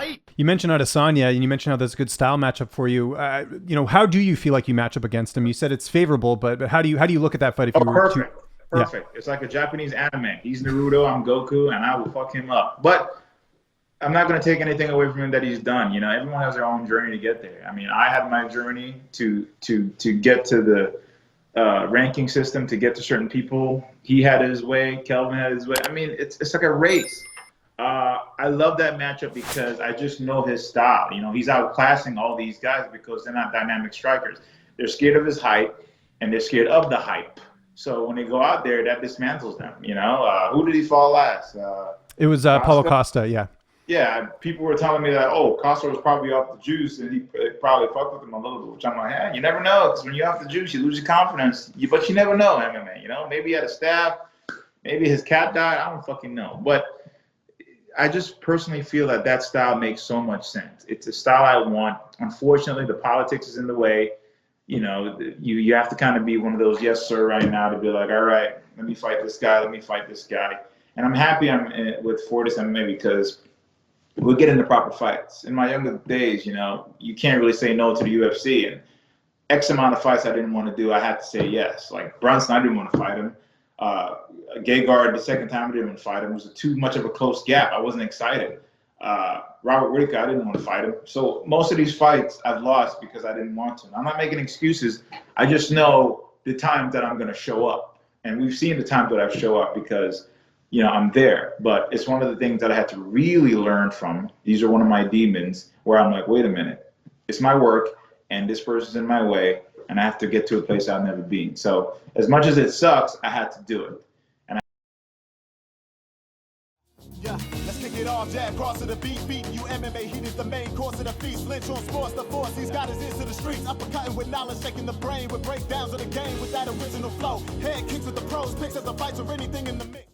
fight. You mentioned Adesanya, and you mentioned how that's a good style matchup for you. How do you feel like you match up against him? You said it's favorable, but how do you look at that fight if you Oh, were perfect. to? Yeah. Perfect. It's like a Japanese anime. He's Naruto, I'm Goku, and I will fuck him up. But I'm not going to take anything away from him that he's done. You know, everyone has their own journey to get there. I mean, I had my journey to get to the ranking system, to get to certain people. He had his way. Kelvin had his way. I mean, it's like a race. I love that matchup because I just know his style. You know, he's outclassing all these guys because they're not dynamic strikers. They're scared of his height, and they're scared of the hype. So when they go out there, that dismantles them. You know, who did he fall last? It was Paulo Costa. Yeah. Yeah, people were telling me that, oh, Costa was probably off the juice, and he probably fucked with him a little bit, which I'm like, you never know, because when you're off the juice, you lose your confidence. But you never know, MMA, you know? Maybe he had a staff, maybe his cat died, I don't fucking know. But I just personally feel that style makes so much sense. It's a style I want. Unfortunately, the politics is in the way. You know, you have to kind of be one of those yes, sir, right now to be like, all right, let me fight this guy, let me fight this guy. And I'm happy I'm with Fortis MMA because we'll get into proper fights. In my younger days, you know, you can't really say no to the UFC. And X amount of fights I didn't want to do, I had to say yes. Like Brunson, I didn't want to fight him. Gegard, the second time I didn't want to fight him. It was too much of a close gap. I wasn't excited. Robert Whittaker, I didn't want to fight him. So most of these fights I've lost because I didn't want to. I'm not making excuses. I just know the times that I'm going to show up. And we've seen the times that I've show up because you know, I'm there. But it's one of the things that I had to really learn from. These are one of my demons where I'm like, wait a minute, it's my work and this person's in my way and I have to get to a place I've never been. So as much as it sucks, I had to do it. Yeah, let's kick it off, jab, cross to the beat, you MMA, heat is the main course of the feast, Lynch on sports, the force, he's got his ears to the streets, uppercutting with knowledge, shaking the brain with breakdowns of the game with that original flow, head kicks with the pros, picks up the fights or anything in the mix.